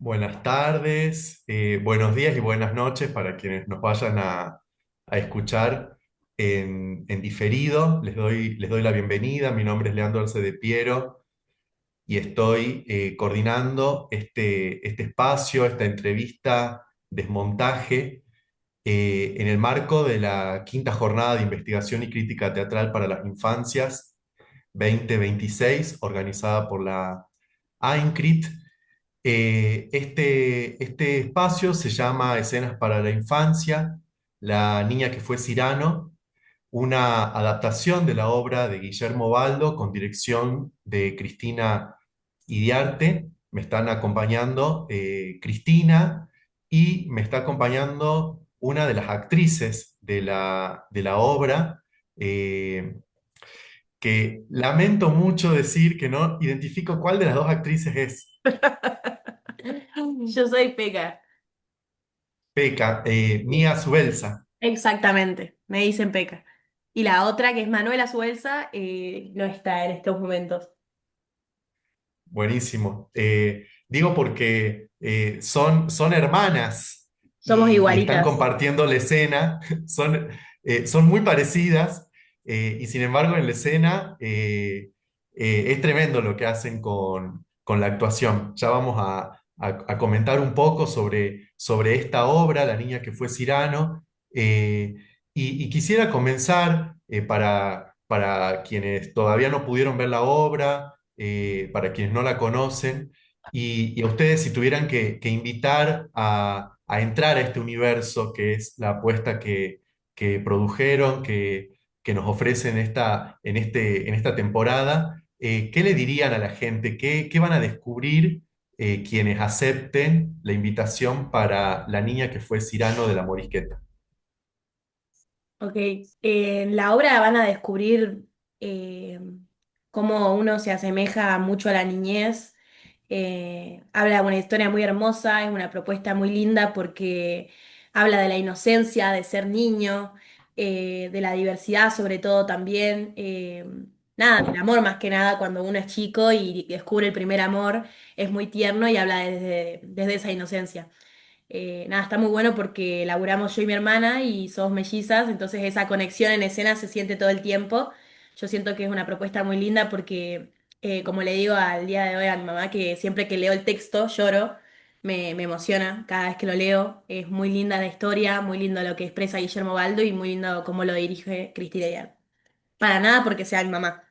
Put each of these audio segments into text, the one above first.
Buenas tardes, buenos días y buenas noches para quienes nos vayan a escuchar en diferido. Les doy la bienvenida. Mi nombre es Leandro Arce de Piero y estoy coordinando este espacio, esta entrevista, desmontaje, en el marco de la quinta jornada de investigación y crítica teatral para las infancias 2026, organizada por la AINCRIT. Este espacio se llama Escenas para la Infancia, La niña que fue Cyrano, una adaptación de la obra de Guillermo Baldo con dirección de Cristina Idiarte. Me están acompañando Cristina y me está acompañando una de las actrices de la obra, eh, que lamento mucho decir que no identifico cuál de las dos actrices es. Yo soy Peca. Peca, Mía Subelsa. Exactamente, me dicen Peca. Y la otra, que es Manuela Suelza, no está en estos momentos. Buenísimo. Digo porque son hermanas Somos y están igualitas. compartiendo la escena, son muy parecidas, y sin embargo en la escena es tremendo lo que hacen con la actuación. Ya vamos a comentar un poco sobre esta obra, La niña que fue Cyrano, y quisiera comenzar, para quienes todavía no pudieron ver la obra, para quienes no la conocen, y a ustedes si tuvieran que invitar a entrar a este universo que es la apuesta que produjeron, que nos ofrecen en esta temporada, ¿qué le dirían a la gente? ¿Qué van a descubrir quienes acepten la invitación para La niña que fue Cyrano de la Morisqueta? Ok, en la obra van a descubrir eh, cómo uno se asemeja mucho a la niñez. Habla de una historia muy hermosa, es una propuesta muy linda porque habla de la inocencia, de ser niño, de la diversidad sobre todo también. Nada, del amor más que nada cuando uno es chico y descubre el primer amor, es muy tierno y habla desde esa inocencia. Nada, está muy bueno porque laburamos yo y mi hermana y somos mellizas, entonces esa conexión en escena se siente todo el tiempo. Yo siento que es una propuesta muy linda porque, como le digo al día de hoy a mi mamá, que siempre que leo el texto lloro, me emociona cada vez que lo leo. Es muy linda la historia, muy lindo lo que expresa Guillermo Baldo y muy lindo cómo lo dirige Cristina Yarr. Para nada porque sea mi mamá.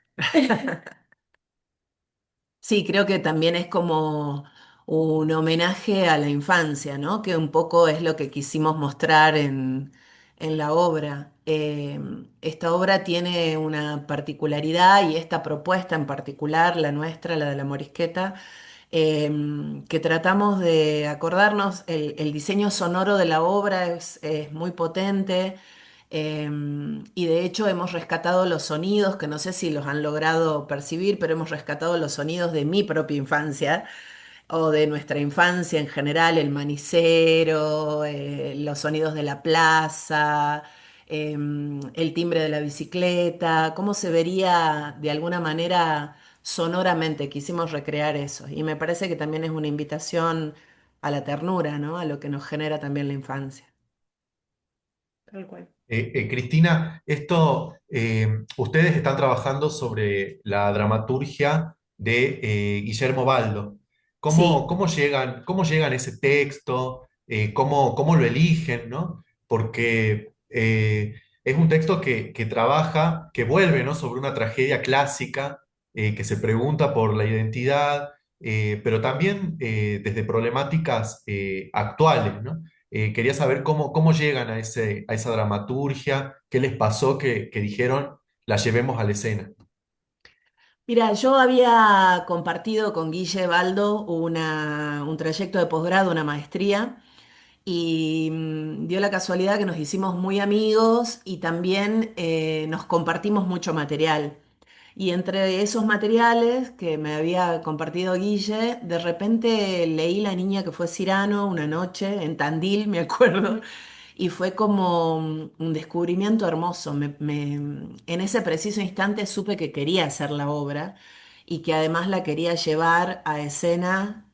Sí, creo que también es como un homenaje a la infancia, ¿no? Que un poco es lo que quisimos mostrar en la obra. Esta obra tiene una particularidad y esta propuesta en particular, la nuestra, la de la Morisqueta, que tratamos de acordarnos, el diseño sonoro de la obra es muy potente. Y de hecho hemos rescatado los sonidos, que no sé si los han logrado percibir, pero hemos rescatado los sonidos de mi propia infancia o de nuestra infancia en general, el manicero, los sonidos de la plaza, el timbre de la bicicleta, cómo se vería de alguna manera sonoramente. Quisimos recrear eso y me parece que también es una invitación a la ternura, ¿no? A lo que nos genera también la infancia. Tal cual. Cristina, ustedes están trabajando sobre la dramaturgia de Guillermo Baldo. ¿Cómo, Sí. cómo llegan a ese texto? ¿Cómo lo eligen, ¿no? Porque es un texto que trabaja, que vuelve, ¿no?, sobre una tragedia clásica, que se pregunta por la identidad, pero también desde problemáticas actuales, ¿no? Quería saber cómo llegan a esa dramaturgia, qué les pasó que dijeron, la llevemos a la escena. Mira, yo había compartido con Guille Baldo un trayecto de posgrado, una maestría, y dio la casualidad que nos hicimos muy amigos y también nos compartimos mucho material. Y entre esos materiales que me había compartido Guille, de repente leí La niña que fue Cyrano una noche en Tandil, me acuerdo, y fue como un descubrimiento hermoso. En ese preciso instante supe que quería hacer la obra y que además la quería llevar a escena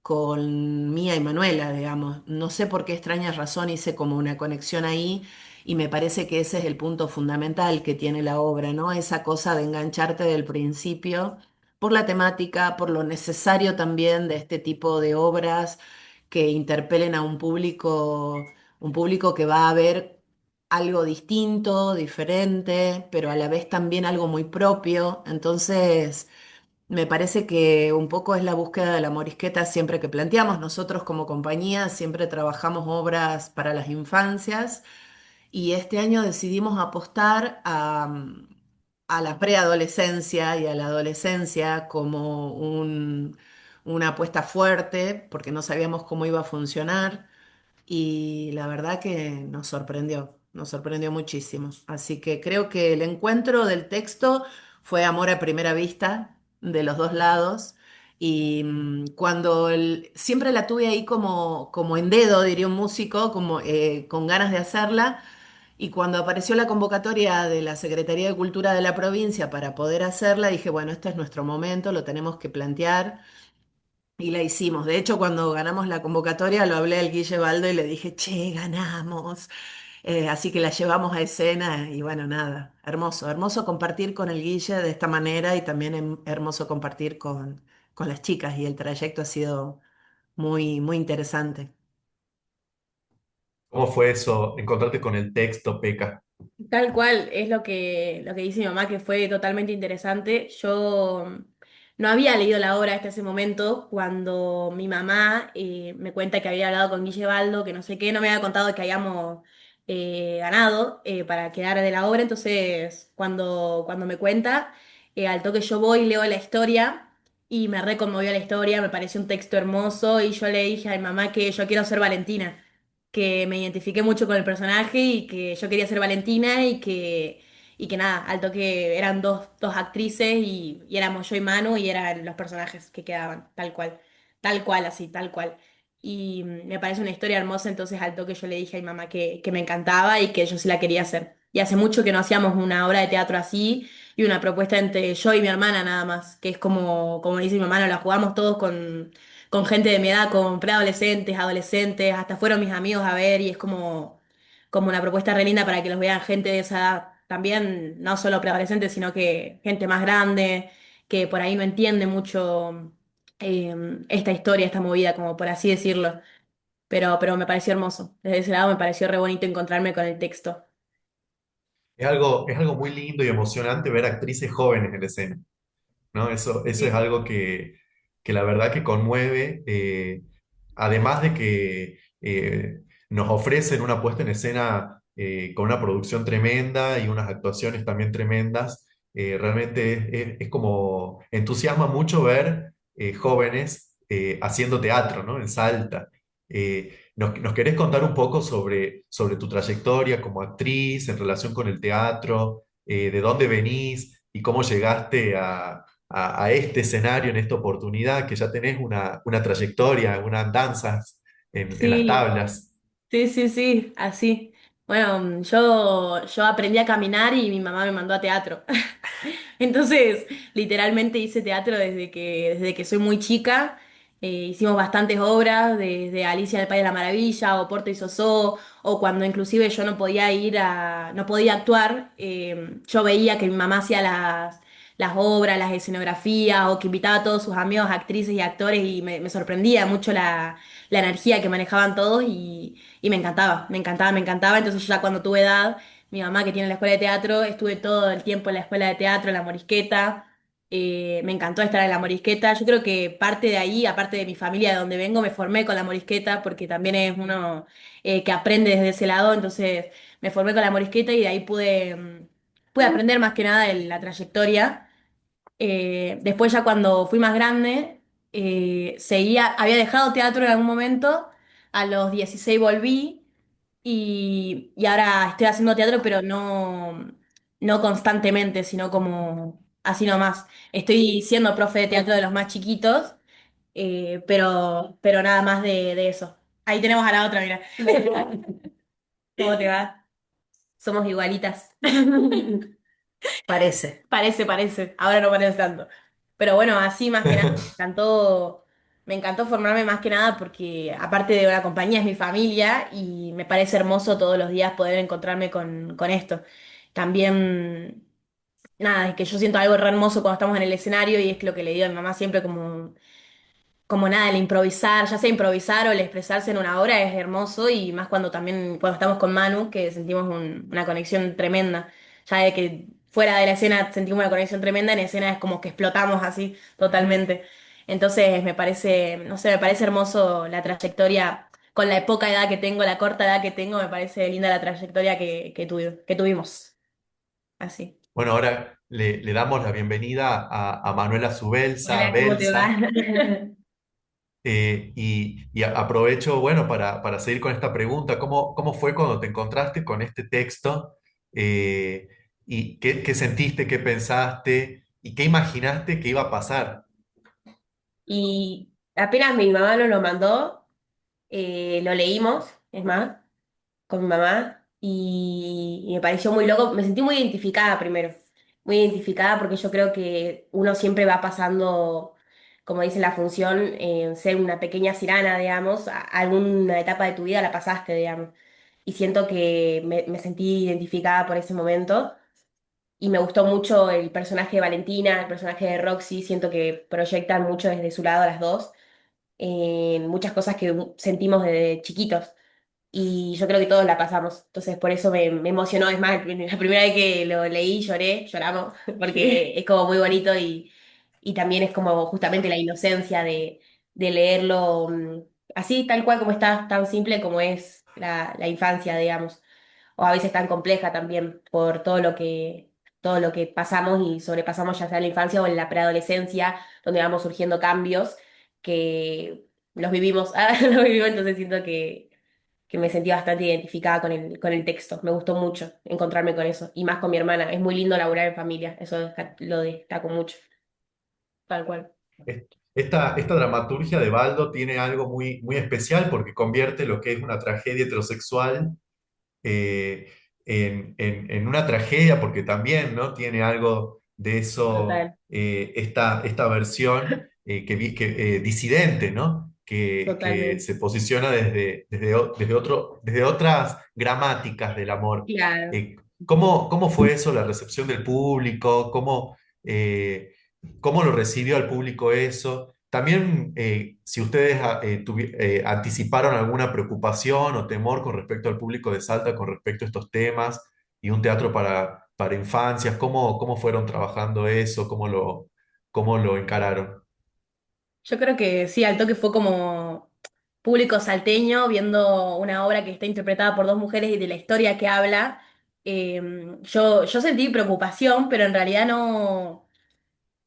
con Mía y Manuela, digamos. No sé por qué extraña razón hice como una conexión ahí y me parece que ese es el punto fundamental que tiene la obra, ¿no? Esa cosa de engancharte del principio por la temática, por lo necesario también de este tipo de obras que interpelen a un público que va a ver algo distinto, diferente, pero a la vez también algo muy propio. Entonces, me parece que un poco es la búsqueda de la morisqueta siempre que planteamos. Nosotros como compañía siempre trabajamos obras para las infancias y este año decidimos apostar a la preadolescencia y a la adolescencia como una apuesta fuerte porque no sabíamos cómo iba a funcionar. Y la verdad que nos sorprendió muchísimo. Así que creo que el encuentro del texto fue amor a primera vista de los dos lados. Y siempre la tuve ahí como en dedo, diría un músico, como con ganas de hacerla. Y cuando apareció la convocatoria de la Secretaría de Cultura de la provincia para poder hacerla, dije, bueno, este es nuestro momento, lo tenemos que plantear. Y la hicimos. De hecho, cuando ganamos la convocatoria, lo hablé al Guille Baldo y le dije, che, ganamos. Así que la llevamos a escena y bueno, nada, hermoso, hermoso compartir con el Guille de esta manera y también hermoso compartir con las chicas y el trayecto ha sido muy, muy interesante. ¿Cómo fue eso, encontrarte con el texto, Peca? Tal cual, es lo que dice mi mamá, que fue totalmente interesante. Yo no había leído la obra hasta ese momento, cuando mi mamá me cuenta que había hablado con Guille Baldo, que no sé qué, no me había contado que habíamos ganado para quedar de la obra. Entonces, cuando me cuenta, al toque yo voy, leo la historia y me reconmovió la historia, me pareció un texto hermoso y yo le dije a mi mamá que yo quiero ser Valentina, que me identifiqué mucho con el personaje y que yo quería ser Valentina y que nada, al toque eran dos actrices y éramos yo y Manu y eran los personajes que quedaban, tal cual, así, tal cual. Y me parece una historia hermosa, entonces al toque yo le dije a mi mamá que me encantaba y que yo sí la quería hacer. Y hace mucho que no hacíamos una obra de teatro así y una propuesta entre yo y mi hermana nada más, que es como dice mi mamá, nos la jugamos todos con gente de mi edad, con preadolescentes, adolescentes, hasta fueron mis amigos a ver y es como una propuesta re linda para que los vean gente de esa edad. También, no solo preadolescentes, sino que gente más grande, que por ahí no entiende mucho esta historia, esta movida, como por así decirlo. Pero me pareció hermoso. Desde ese lado me pareció re bonito encontrarme con el texto. Es algo muy lindo y emocionante ver actrices jóvenes en la escena, ¿no? Eso es Sí, algo que la verdad que conmueve, además de que nos ofrecen una puesta en escena con una producción tremenda y unas actuaciones también tremendas. Realmente es como entusiasma mucho ver jóvenes haciendo teatro, ¿no? En Salta. ¿Nos querés contar un poco sobre tu trayectoria como actriz en relación con el teatro? ¿De dónde venís y cómo llegaste a este escenario, en esta oportunidad, que ya tenés una trayectoria, unas danzas en las sí, tablas? sí, sí, sí, así. Bueno, yo aprendí a caminar y mi mamá me mandó a teatro. Entonces, literalmente hice teatro desde que soy muy chica. Hicimos bastantes obras, desde Alicia en el País de la Maravilla, o Porto y Sosó, o cuando inclusive yo no podía actuar, yo veía que mi mamá hacía las obras, las escenografías, o que invitaba a todos sus amigos, actrices y actores, y me sorprendía mucho la energía que manejaban todos, y me encantaba, me encantaba, me encantaba. Entonces yo ya cuando tuve edad, mi mamá que tiene la escuela de teatro, estuve todo el tiempo en la escuela de teatro, en la Morisqueta. Me encantó estar en la Morisqueta. Yo creo que parte de ahí, aparte de mi familia de donde vengo, me formé con la Morisqueta porque también es uno que aprende desde ese lado. Entonces me formé con la Morisqueta y de ahí pude aprender más que nada en la trayectoria. Después ya cuando fui más grande, había dejado teatro en algún momento, a los 16 volví y ahora estoy haciendo teatro, pero no constantemente, sino como así nomás. Estoy siendo profe de teatro de los más chiquitos, pero nada más de eso. Ahí tenemos a la otra, mira. ¿Cómo te va? Somos igualitas. Parece. Parece, parece. Ahora no parece tanto. Pero bueno, así más que nada, me encantó. Me encantó formarme más que nada porque aparte de una compañía es mi familia y me parece hermoso todos los días poder encontrarme con esto. También, nada, es que yo siento algo re hermoso cuando estamos en el escenario y es lo que le digo a mi mamá siempre como nada, el improvisar, ya sea improvisar o el expresarse en una obra es hermoso y más cuando también, cuando estamos con Manu, que sentimos una conexión tremenda. Ya de que fuera de la escena sentimos una conexión tremenda, en escena es como que explotamos así totalmente. Entonces me parece, no sé, me parece hermoso la trayectoria, con la poca edad que tengo, la corta edad que tengo, me parece linda la trayectoria que tuvimos. Así. Bueno, ahora le damos la bienvenida a Manuela Subelsa, Hola, ¿cómo te va? Belsa. Aprovecho, bueno, para seguir con esta pregunta, ¿cómo fue cuando te encontraste con este texto? Eh, ¿Y qué sentiste, qué pensaste y qué imaginaste que iba a pasar? Y apenas mi mamá nos lo mandó. Lo leímos, es más, con mi mamá, y me pareció muy loco. Me sentí muy identificada primero, muy identificada porque yo creo que uno siempre va pasando, como dice la función, ser una pequeña cirana, digamos, alguna etapa de tu vida la pasaste, digamos. Y siento que me sentí identificada por ese momento. Y me gustó mucho el personaje de Valentina, el personaje de Roxy, siento que proyectan mucho desde su lado las dos, muchas cosas que sentimos desde chiquitos y yo creo que todos la pasamos. Entonces, por eso me emocionó. Es más, la primera vez que lo leí lloré, lloramos, porque es como muy bonito y también es como justamente la inocencia de leerlo así, tal cual como está, tan simple como es la infancia, digamos. O a veces tan compleja también por todo lo que pasamos y sobrepasamos ya sea en la infancia o en la preadolescencia, donde vamos surgiendo cambios que los vivimos, los vivimos, entonces siento que me sentí bastante identificada con el texto. Me gustó mucho encontrarme con eso. Y más con mi hermana. Es muy lindo laburar en familia. Eso lo destaco mucho. Tal cual. Esta dramaturgia de Baldo tiene algo muy especial porque convierte lo que es una tragedia heterosexual eh, en una tragedia, porque también, ¿no? Tiene algo de eso, Total, esta versión disidente, ¿no? Que totalmente. se posiciona desde otras gramáticas del amor. Claro. Eh, ¿cómo fue eso, la recepción del público? Eh, ¿Cómo lo recibió al público eso? También, si ustedes anticiparon alguna preocupación o temor con respecto al público de Salta con respecto a estos temas y un teatro para infancias, ¿cómo fueron trabajando eso? ¿Cómo lo encararon? Yo creo que sí, al toque fue como público salteño viendo una obra que está interpretada por dos mujeres y de la historia que habla. Yo sentí preocupación, pero en realidad no.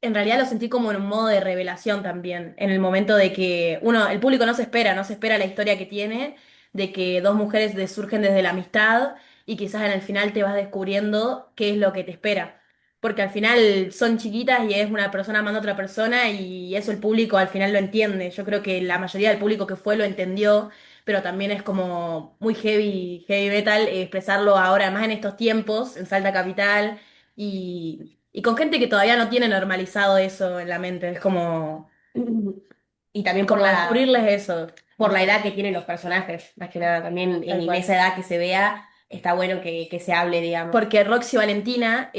En realidad lo sentí como en un modo de revelación también, en el momento de que el público no se espera la historia que tiene, de que dos mujeres surgen desde la amistad y quizás en el final te vas descubriendo qué es lo que te espera. Porque al final son chiquitas y es una persona amando a otra persona y eso el público al final lo entiende. Yo creo que la mayoría del público que fue lo entendió, pero también es como muy heavy metal expresarlo ahora, además en estos tiempos, en Salta Capital y con gente que todavía no tiene normalizado eso en la mente. Es como. Y también por descubrirles eso. Por la edad que tienen los personajes, más que nada. También Tal en cual. esa edad que se vea, está bueno que se hable, digamos. Porque Roxy y Valentina,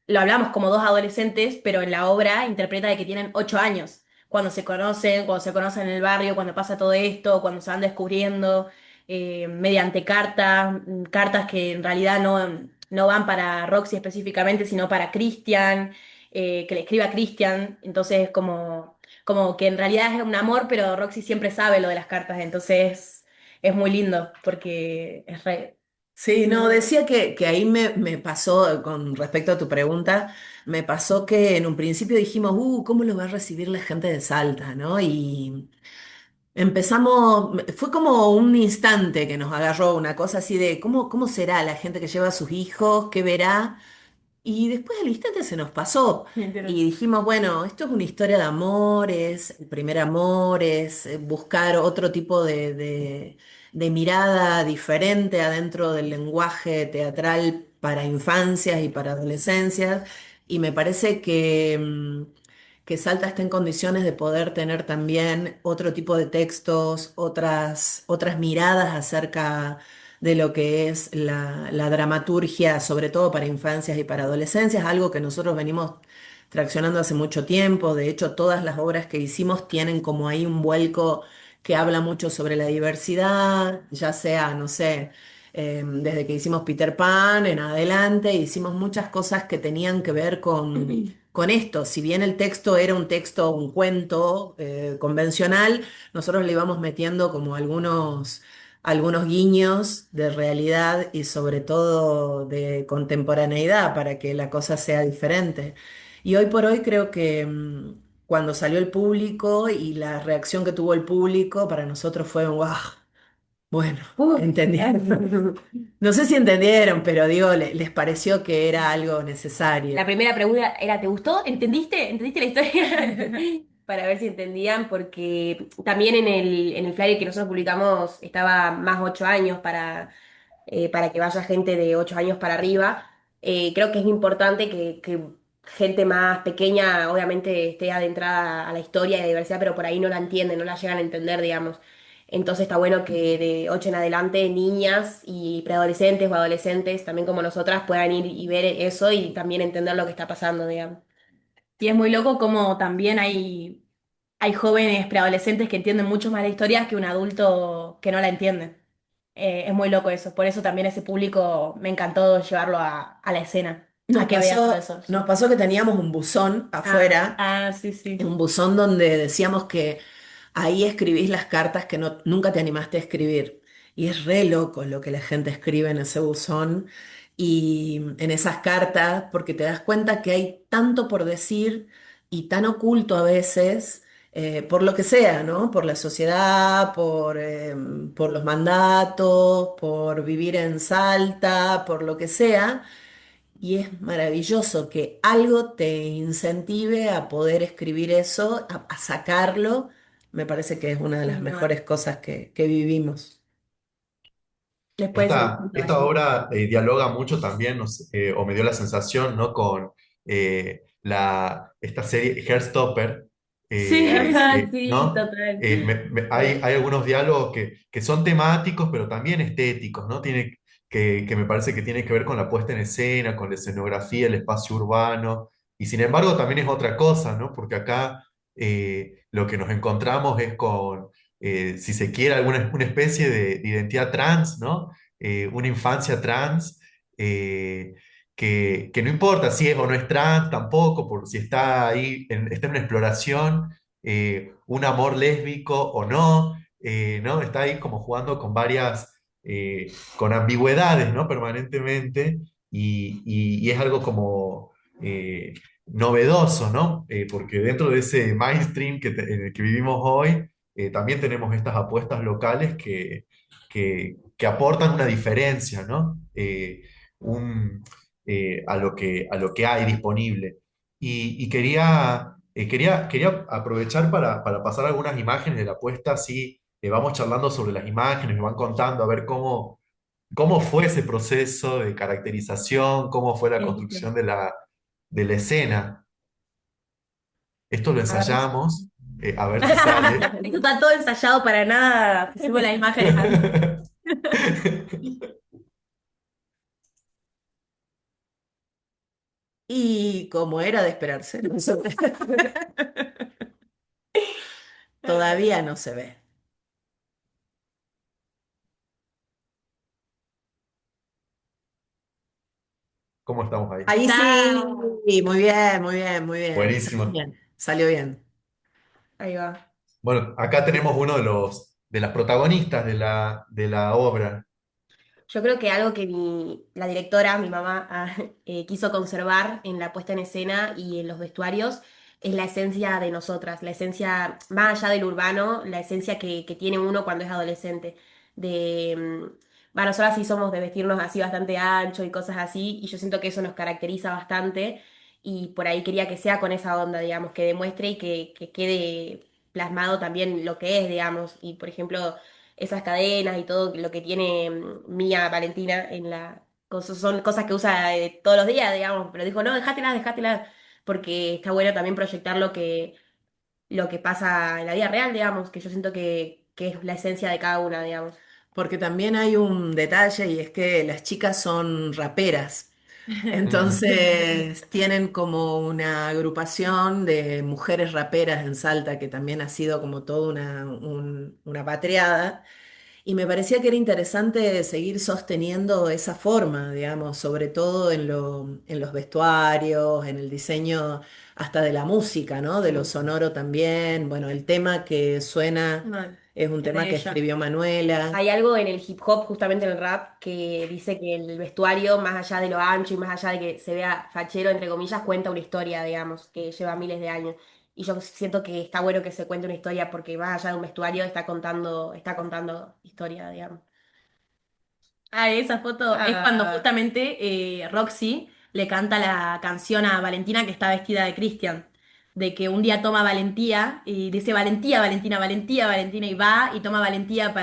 lo hablamos como dos adolescentes, pero en la obra interpreta de que tienen 8 años. Cuando se conocen en el barrio, cuando pasa todo esto, cuando se van descubriendo, mediante cartas, cartas que en realidad no van para Roxy específicamente, sino para Christian, que le escriba a Christian. Entonces es como que en realidad es un amor, pero Roxy siempre sabe lo de las cartas, entonces es muy lindo porque es re. Sí, no, decía que ahí me pasó, con respecto a tu pregunta, me pasó que en un principio dijimos, ¿cómo lo va a recibir la gente de Salta, ¿no? Y empezamos, fue como un instante que nos agarró una cosa así de, ¿cómo será la gente que lleva a sus hijos? ¿Qué verá? Y después al instante se nos pasó Literal. y dijimos, bueno, esto es una historia de amor, es el primer amor, es buscar otro tipo de mirada diferente adentro del lenguaje teatral para infancias y para adolescencias. Y me parece que Salta esté en condiciones de poder tener también otro tipo de textos, otras miradas acerca de lo que es la dramaturgia, sobre todo para infancias y para adolescencias, algo que nosotros venimos traccionando hace mucho tiempo. De hecho, todas las obras que hicimos tienen como ahí un vuelco que habla mucho sobre la diversidad, ya sea, no sé, desde que hicimos Peter Pan en adelante, hicimos muchas cosas que tenían que ver con esto. Si bien el texto era un texto, un cuento convencional, nosotros le íbamos metiendo como algunos guiños de realidad y sobre todo de contemporaneidad para que la cosa sea diferente. Y hoy por hoy creo que cuando salió el público y la reacción que tuvo el público, para nosotros fue un wow. Bueno, entendieron. No sé si entendieron, pero digo, les pareció que era algo La necesario. primera pregunta era, ¿te gustó? ¿Entendiste? ¿Entendiste la historia? Para ver si entendían, porque también en el flyer que nosotros publicamos estaba más 8 años para que vaya gente de 8 años para arriba. Creo que es importante que gente más pequeña, obviamente, esté adentrada a la historia y a la diversidad, pero por ahí no la entienden, no la llegan a entender, digamos. Entonces está bueno que de 8 en adelante niñas y preadolescentes o adolescentes, también como nosotras, puedan ir y ver eso y también entender lo que está pasando, digamos. Y es muy loco como también hay jóvenes preadolescentes que entienden mucho más la historia que un adulto que no la entiende. Es muy loco eso. Por eso también ese público me encantó llevarlo a la escena, a que vea todo eso. Nos pasó que teníamos un buzón Ah, afuera, ah, sí, sí. un buzón donde decíamos que ahí escribís las cartas que nunca te animaste a escribir. Y es re loco lo que la gente escribe en ese buzón y en esas cartas, porque te das cuenta que hay tanto por decir y tan oculto a veces, por lo que sea, ¿no? Por la sociedad, por los mandatos, por vivir en Salta, por lo que sea. Y es maravilloso que algo te incentive a poder escribir eso, a sacarlo. Me parece que es una de las Sí, no, mejores cosas que vivimos. les puede ser distinto Esta eso. obra dialoga mucho también, no sé, o me dio la sensación, ¿no? Con esta serie Heartstopper, Sí, sí, ¿no? total. Hay algunos diálogos que son temáticos, pero también estéticos, ¿no? Que me parece que tiene que ver con la puesta en escena, con la escenografía, el espacio urbano, y sin embargo también es otra cosa, ¿no? Porque acá lo que nos encontramos es con si se quiere, una especie de identidad trans, ¿no? Una infancia trans, eh, que no importa si es o no es trans tampoco, por si está ahí, está en una exploración, un amor lésbico o no, ¿no? Está ahí como jugando con con ambigüedades, ¿no? Permanentemente, y es algo como novedoso, ¿no? Porque dentro de ese mainstream en el que vivimos hoy, también tenemos estas apuestas locales que aportan una diferencia, ¿no? A lo que hay disponible. Y quería aprovechar para pasar algunas imágenes de la apuesta, así vamos charlando sobre las imágenes, me van contando a ver cómo fue ese proceso de caracterización, cómo fue la Sí. construcción de la escena. Esto lo A ver. ensayamos, a ver si sale. Esto está todo ensayado para nada. Pusimos las imágenes antes. Y como era de esperarse, todavía no se ve. ¿Cómo estamos ahí? Ahí sí, Está. muy bien, muy bien, muy bien. Salió Buenísimo. bien, salió bien. Ahí va. Bueno, acá tenemos uno de las protagonistas de la obra. Yo creo que algo que la directora, mi mamá, quiso conservar en la puesta en escena y en los vestuarios es la esencia de nosotras, la esencia, más allá del urbano, la esencia que tiene uno cuando es adolescente. De, nosotras sí somos de vestirnos así bastante ancho y cosas así, y yo siento que eso nos caracteriza bastante, y por ahí quería que sea con esa onda, digamos, que demuestre y que quede plasmado también lo que es, digamos, y por ejemplo esas cadenas y todo lo que tiene Mía Valentina en la son cosas que usa todos los días, digamos, pero dijo, no, déjatelas, déjatelas. porque está bueno también proyectar lo que pasa en la vida real, digamos, que yo siento que es la esencia de cada una, digamos. Porque también hay un detalle y es que las chicas son raperas. Mm. Entonces tienen como una agrupación de mujeres raperas en Salta que también ha sido como toda una patriada. Y me parecía que era interesante seguir sosteniendo esa forma, digamos, sobre todo en los vestuarios, en el diseño hasta de la música, ¿no? De lo sonoro también. Bueno, el tema que suena Mal. es un Es tema de que ella. escribió Manuela. Hay algo en el hip hop, justamente en el rap, que dice que el vestuario, más allá de lo ancho y más allá de que se vea fachero, entre comillas, cuenta una historia, digamos, que lleva miles de años. Y yo siento que está bueno que se cuente una historia porque más allá de un vestuario está contando historia, digamos. Ah, esa foto es cuando Ah, justamente Roxy le canta la canción a Valentina que está vestida de Christian. De que un día toma valentía y dice Valentía, Valentina, Valentía, Valentina y va y toma valentía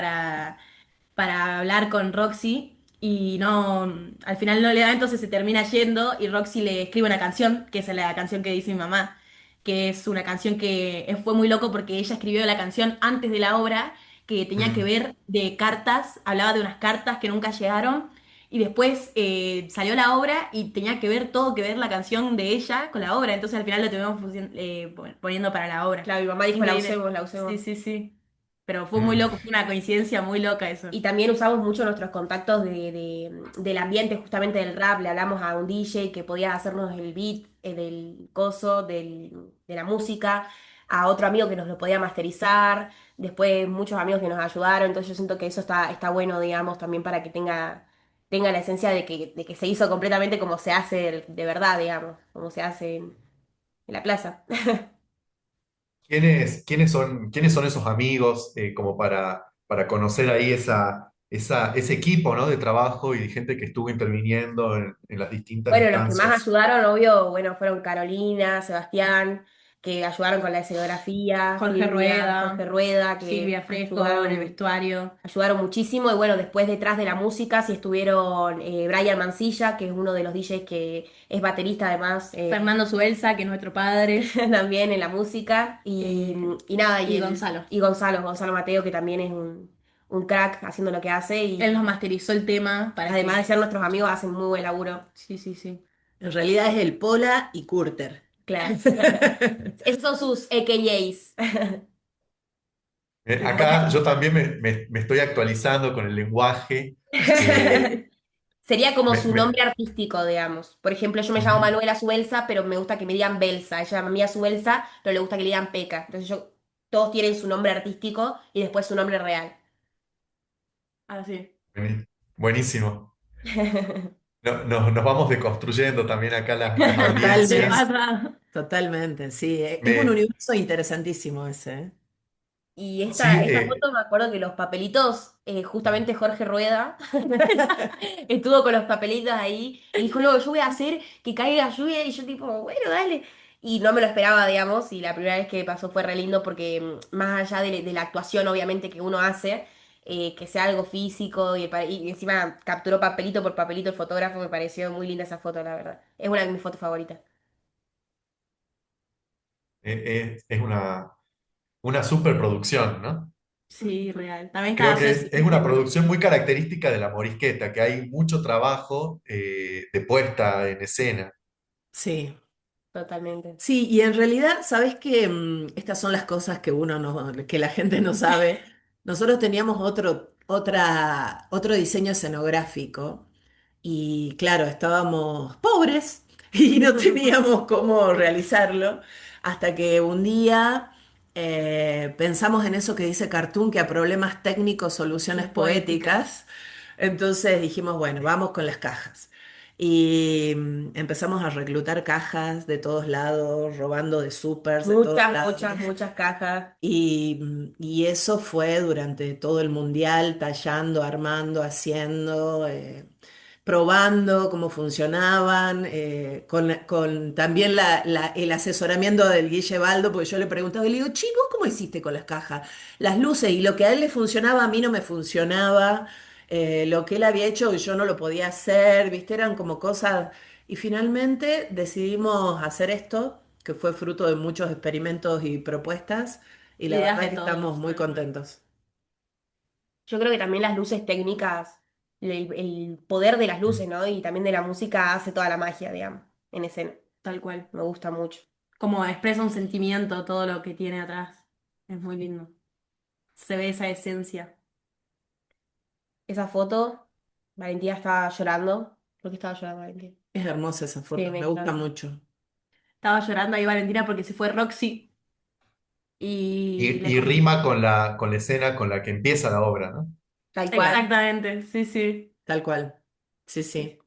para hablar con Roxy y no, al final no le da, entonces se termina yendo y Roxy le escribe una canción, que es la canción que dice mi mamá, que es una canción que fue muy loco porque ella escribió la canción antes de la obra, que tenía que Mm. ver de cartas, hablaba de unas cartas que nunca llegaron. Y después salió la obra y tenía que ver todo que ver la canción de ella con la obra. Entonces al final lo tuvimos poniendo para la obra. Claro, mi mamá dijo Increíble. la Sí, usemos. sí, sí. Pero fue muy Mm. loco, fue una coincidencia muy loca eso. Y también usamos mucho nuestros contactos del ambiente, justamente del rap. Le hablamos a un DJ que podía hacernos el beat del coso, de la música, a otro amigo que nos lo podía masterizar, después muchos amigos que nos ayudaron. Entonces yo siento que eso está bueno, digamos, también para que tenga la esencia de que se hizo completamente como se hace de verdad, digamos, como se hace en la plaza. ¿Quiénes son esos amigos como para conocer ahí ese equipo, ¿no? de trabajo y de gente que estuvo interviniendo en las distintas Bueno, los que más instancias? ayudaron, obvio, bueno, fueron Carolina, Sebastián, que ayudaron con la escenografía, Jorge Silvia, Jorge Rueda, Rueda, que Silvia Fresco en el vestuario, ayudaron muchísimo. Y bueno, después detrás de la música sí estuvieron Brian Mancilla, que es uno de los DJs que es baterista además, Fernando Subelsa, que es nuestro padre, también en la música. eh, Y nada, y Gonzalo. y Gonzalo Mateo, que también es un crack haciendo lo que hace. Él nos Y masterizó el tema para además de que... ser nuestros amigos, hacen muy buen laburo. Sí, sí, sí. en realidad es el Pola y Curter. Claro. Esos son sus AKAs. Y después Acá yo también me estoy actualizando con el lenguaje. eh, sería como me- su me- nombre artístico, digamos. Por ejemplo, yo me llamo Ujú. Manuela Subelsa, pero me gusta que me digan Belsa. Ella llama Mía Subelsa, pero le gusta que le digan Peca. Entonces todos tienen su nombre artístico y después su nombre real. Así. Buenísimo. Nos vamos deconstruyendo también acá las Se Totalmente, audiencias. pasa. totalmente, sí. Es un Me, universo interesantísimo ese, ¿eh? Y sí, esta foto me acuerdo que los papelitos, justamente Jorge Rueda estuvo con los papelitos ahí y dijo, no, yo voy a hacer que caiga lluvia y yo tipo, bueno, dale. Y no me lo esperaba, digamos, y la primera vez que pasó fue re lindo porque más allá de la actuación, obviamente, que uno hace, que sea algo físico y encima capturó papelito por papelito el fotógrafo, me pareció muy linda esa foto, la verdad. Es una de mis fotos favoritas. es una superproducción, ¿no? Sí, real. También Creo estaba que Ceci es una diciendo. producción muy característica de la morisqueta, que hay mucho trabajo de puesta en escena. Sí. Totalmente. Sí, y en realidad, ¿sabes qué? Estas son las cosas que uno no, que la gente no sabe. Nosotros teníamos otro diseño escenográfico y claro, estábamos pobres y no teníamos cómo realizarlo hasta que un día pensamos en eso que dice Cartoon, que a problemas técnicos, soluciones Las poéticas. poéticas. Entonces dijimos, bueno, vamos con las cajas. Y empezamos a reclutar cajas de todos lados, robando de supers de todos Muchas, lados. muchas, muchas cajas. Y eso fue durante todo el mundial, tallando, armando, haciendo, probando cómo funcionaban, con también el asesoramiento del Guille Baldo, porque yo le preguntaba y le digo, chico, ¿cómo hiciste con las cajas? Las luces, y lo que a él le funcionaba, a mí no me funcionaba, lo que él había hecho yo no lo podía hacer, ¿viste? Eran como cosas, Y finalmente decidimos hacer esto, que fue fruto de muchos experimentos y propuestas, y la Ideas verdad de que estamos todos, muy tal cual. contentos. Yo creo que también las luces técnicas, el poder de las luces, ¿no? Y también de la música hace toda la magia, digamos, en escena. Tal cual. Me gusta mucho. Como expresa un sentimiento todo lo que tiene atrás. Es muy lindo. Se ve esa esencia. Esa foto, Valentina estaba llorando. ¿Por qué estaba llorando Valentina? Es hermosa esa Sí, foto, me me gusta encanta. mucho. Estaba llorando ahí Valentina porque se fue Roxy y le Y rima con la escena con la que empieza la obra, ¿no? Tal cual. Exactamente, sí, sí. Tal cual. Sí, sí.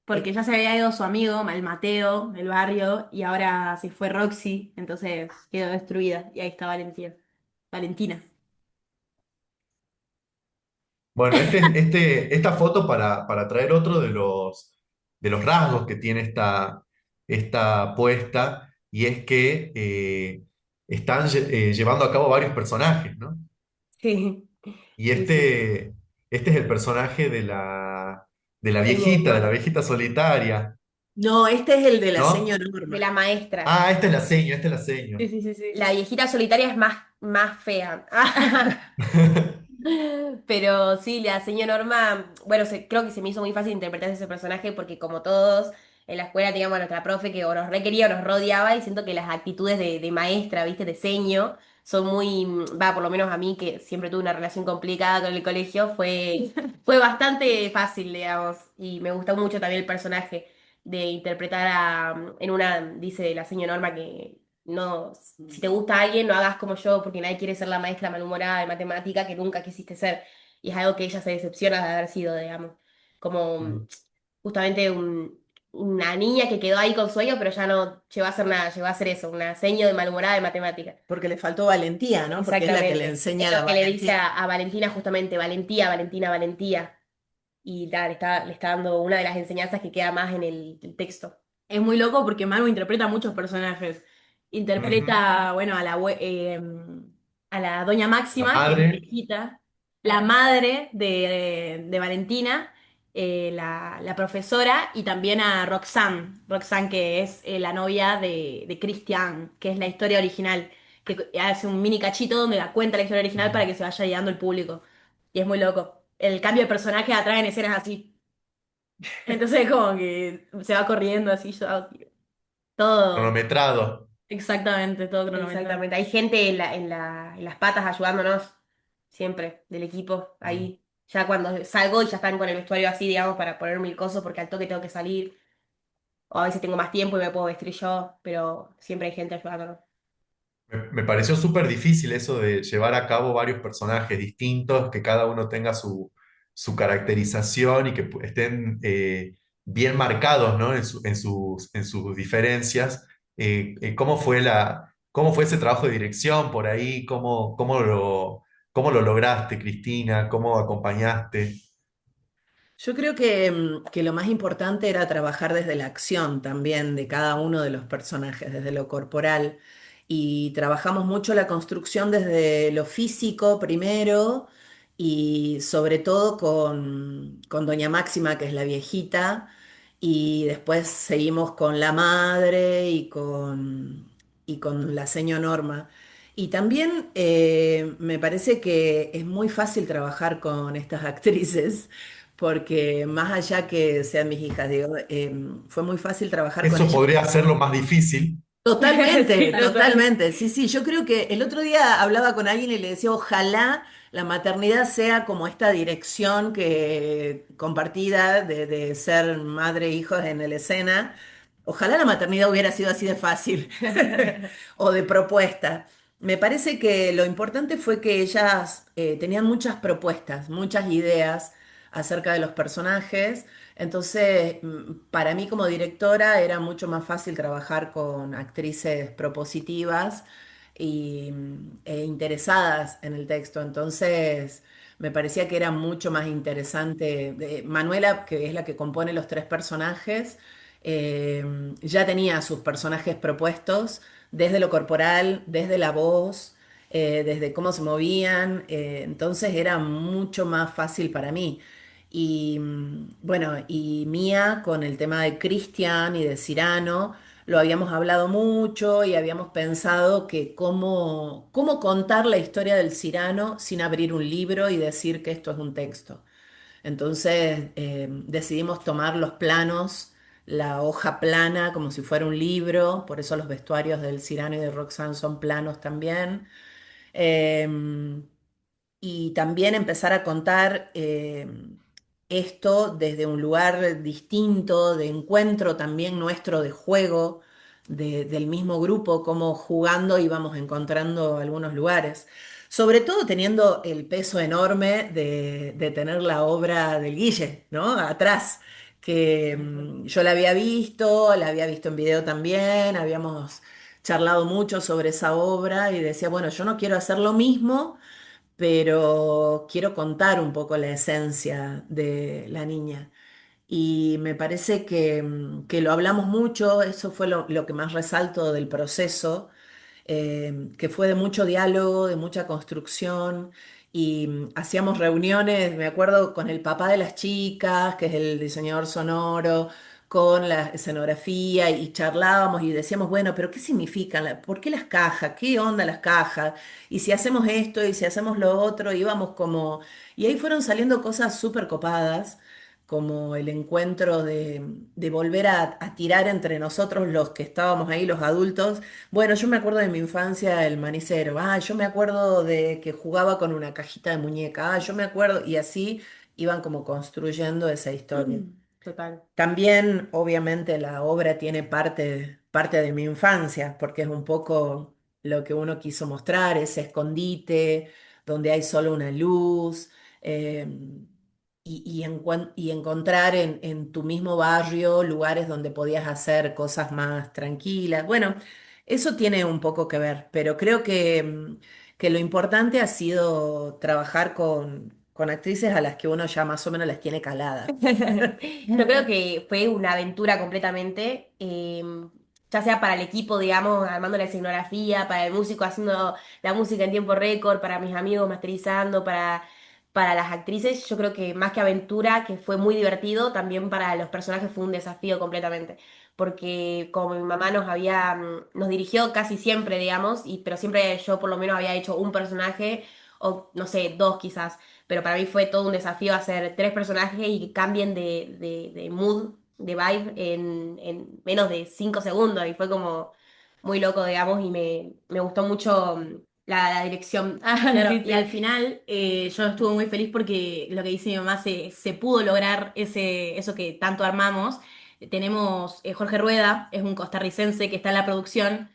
Porque ya se había ido su amigo, el Mateo, del barrio, y ahora se fue Roxy, entonces quedó destruida. Y ahí está Valentina. Valentina. Bueno, esta foto para traer otro de los rasgos que tiene esta puesta, y es que están llevando a cabo varios personajes, ¿no? Sí, Y sí, sí. este es el personaje Señor de la Norma. viejita solitaria, No, este es el de la ¿no? señora De Norma. la maestra. Ah, esta es la seño. Sí, sí, sí, sí. La viejita solitaria es más fea. Pero sí, la señora Norma, bueno, creo que se me hizo muy fácil interpretar ese personaje porque como todos en la escuela teníamos a nuestra profe que o nos requería o nos rodeaba y siento que las actitudes de maestra, viste, de seño, son muy, va, por lo menos a mí que siempre tuve una relación complicada con el colegio, fue bastante fácil, digamos, y me gustó mucho también el personaje de interpretar en una, dice la señora Norma que no, si te gusta alguien, no hagas como yo, porque nadie quiere ser la maestra malhumorada de matemática que nunca quisiste ser. Y es algo que ella se decepciona de haber sido, digamos. Como justamente una niña que quedó ahí con sueño, pero ya no llegó a ser nada, llegó a ser eso, una seño de malhumorada de matemática. Porque le faltó valentía, ¿no? Porque es la que le Exactamente. Es enseña la lo que le dice valentía. a Valentina justamente, Valentía, Valentina, Valentía. Y tal, le está dando una de las enseñanzas que queda más en el texto. Es muy loco porque Manu interpreta muchos personajes. Ujú. Interpreta, bueno, a la Doña La Máxima, que es la madre. viejita, la madre de Valentina, la profesora, y también a Roxanne. Roxanne, que es la novia de Christian, que es la historia original, que hace un mini cachito donde la cuenta la historia original para que se vaya guiando el público. Y es muy loco. El cambio de personaje atrae en escenas así. Entonces como que se va corriendo así, todo, Cronometrado. exactamente, todo cronometrado. Exactamente. Hay gente en las patas ayudándonos siempre del equipo Mm. ahí. Ya cuando salgo y ya están con el vestuario así, digamos, para ponerme el coso porque al toque tengo que salir. O a veces tengo más tiempo y me puedo vestir yo, pero siempre hay gente ayudándonos. Me pareció súper difícil eso de llevar a cabo varios personajes distintos, que cada uno tenga su caracterización y que estén bien marcados, ¿no? En sus diferencias. ¿Cómo fue ese trabajo de dirección por ahí? ¿Cómo lo lograste, Cristina? ¿Cómo acompañaste? Yo creo que lo más importante era trabajar desde la acción también de cada uno de los personajes, desde lo corporal. Y trabajamos mucho la construcción desde lo físico primero y sobre todo con Doña Máxima, que es la viejita, y después seguimos con la madre y con la señora Norma. Y también me parece que es muy fácil trabajar con estas actrices porque más allá que sean mis hijas, digo, fue muy fácil trabajar con Eso ellas. podría ser lo más difícil. Totalmente, Sí. Total. totalmente. Sí, sí, yo creo que el otro día hablaba con alguien y le decía, ojalá la maternidad sea como esta dirección que compartida de ser madre e hijos en la escena. Ojalá la maternidad hubiera sido así de fácil o de propuesta. Me parece que lo importante fue que ellas tenían muchas propuestas, muchas ideas acerca de los personajes. Entonces, para mí como directora era mucho más fácil trabajar con actrices propositivas e interesadas en el texto. Entonces, me parecía que era mucho más interesante. Manuela, que es la que compone los tres personajes, ya tenía sus personajes propuestos desde lo corporal, desde la voz, desde cómo se movían. Entonces, era mucho más fácil para mí. Y bueno, y Mía con el tema de Cristian y de Cyrano, lo habíamos hablado mucho y habíamos pensado que cómo contar la historia del Cyrano sin abrir un libro y decir que esto es un texto. Entonces decidimos tomar los planos, la hoja plana como si fuera un libro, por eso los vestuarios del Cyrano y de Roxanne son planos también. Em, y también empezar a contar esto desde un lugar distinto, de encuentro también nuestro, de juego, del mismo grupo, como jugando íbamos encontrando algunos lugares. Sobre todo teniendo el peso enorme de tener la obra del Guille, ¿no? Atrás, que yo la había visto en video también, habíamos charlado mucho sobre esa obra y decía, bueno, yo no quiero hacer lo mismo, pero quiero contar un poco la esencia de la niña. Y me parece que lo hablamos mucho, eso fue lo que más resalto del proceso, que fue de mucho diálogo, de mucha construcción, y hacíamos reuniones, me acuerdo, con el papá de las chicas, que es el diseñador sonoro, con la escenografía, y charlábamos y decíamos, bueno, pero ¿qué significan? ¿Por qué las cajas? ¿Qué onda las cajas? Y si hacemos esto y si hacemos lo otro, íbamos como... Y ahí fueron saliendo cosas súper copadas, como el encuentro de volver a tirar entre nosotros los que estábamos ahí, los adultos. Bueno, yo me acuerdo de mi infancia el manicero. Ah, yo me acuerdo de que jugaba con una cajita de muñeca. Ah, yo me acuerdo. Y así iban como construyendo esa historia. Total. También, obviamente, la obra tiene parte de mi infancia, porque es un poco lo que uno quiso mostrar, ese escondite, donde hay solo una luz, eh, y encontrar en tu mismo barrio lugares donde podías hacer cosas más tranquilas. Bueno, eso tiene un poco que ver, pero creo que lo importante ha sido trabajar con actrices a las que uno ya más o menos las tiene caladas. Yo creo que fue una aventura completamente, ya sea para el equipo, digamos, armando la escenografía, para el músico haciendo la música en tiempo récord, para mis amigos masterizando, para las actrices. Yo creo que más que aventura, que fue muy divertido, también para los personajes fue un desafío completamente. Porque como mi mamá nos dirigió casi siempre, digamos, pero siempre yo por lo menos había hecho un personaje, o no sé, dos quizás, pero para mí fue todo un desafío hacer tres personajes y que cambien de mood, de vibe en menos de 5 segundos y fue como muy loco, digamos, y me gustó mucho la dirección. Claro, Sí, y al sí. final yo estuve muy feliz porque lo que dice mi mamá se pudo lograr eso que tanto armamos. Tenemos Jorge Rueda, es un costarricense que está en la producción,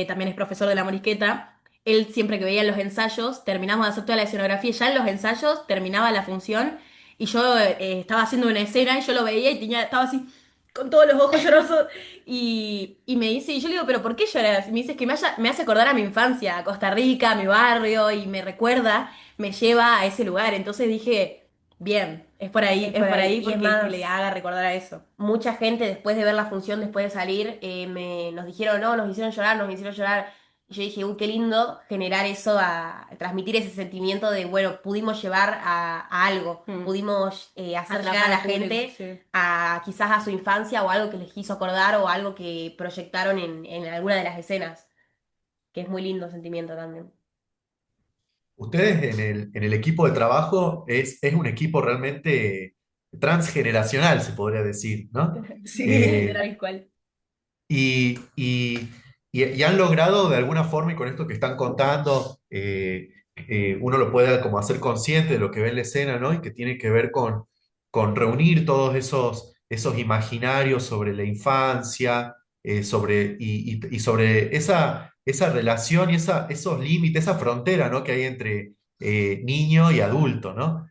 también es profesor de la Morisqueta. Él siempre que veía los ensayos, terminamos de hacer toda la escenografía, y ya en los ensayos terminaba la función y yo estaba haciendo una escena y yo lo veía y estaba así con todos los ojos llorosos y me dice, y yo le digo, pero ¿por qué lloras? Y me dice, es que me hace acordar a mi infancia, a Costa Rica, a mi barrio, y me recuerda, me lleva a ese lugar. Entonces dije, bien, Es es por por ahí. ahí Y es porque que le más, haga recordar a eso. mucha gente después de ver la función, después de salir, nos dijeron, no, nos hicieron llorar, nos hicieron llorar. Y yo dije, uy, qué lindo generar eso, transmitir ese sentimiento de, bueno, pudimos llevar a algo, Mm. pudimos hacer llegar a Atrapar la al público, gente sí. a quizás a su infancia o algo que les quiso acordar o algo que proyectaron en alguna de las escenas, que es muy lindo sentimiento también. Ustedes en el equipo de trabajo es un equipo realmente transgeneracional, se podría decir, ¿no? Sí, Eh, literal cual. y, y- y han logrado de alguna forma, y con esto que están contando, uno lo puede como hacer consciente de lo que ve en la escena, ¿no? Y que tiene que ver con reunir todos esos imaginarios sobre la infancia, y sobre esa relación y esos límites, esa frontera, ¿no? Que hay entre niño y adulto, ¿no?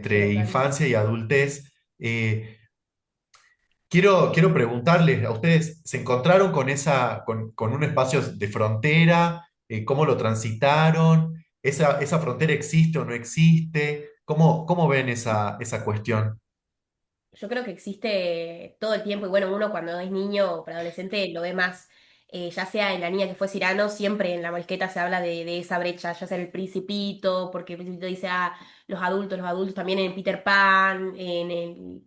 Sí, Entre total. infancia y adultez. Quiero preguntarles, ¿a ustedes se encontraron con un espacio de frontera? ¿Cómo lo transitaron? ¿Esa frontera existe o no existe? ¿Cómo ven esa cuestión? Yo creo que existe todo el tiempo y bueno, uno cuando es niño o preadolescente lo ve más. ya sea en La niña que fue Cirano, siempre en la Malqueta se habla de esa brecha, ya sea en El Principito, porque El Principito dice, los adultos también en Peter Pan,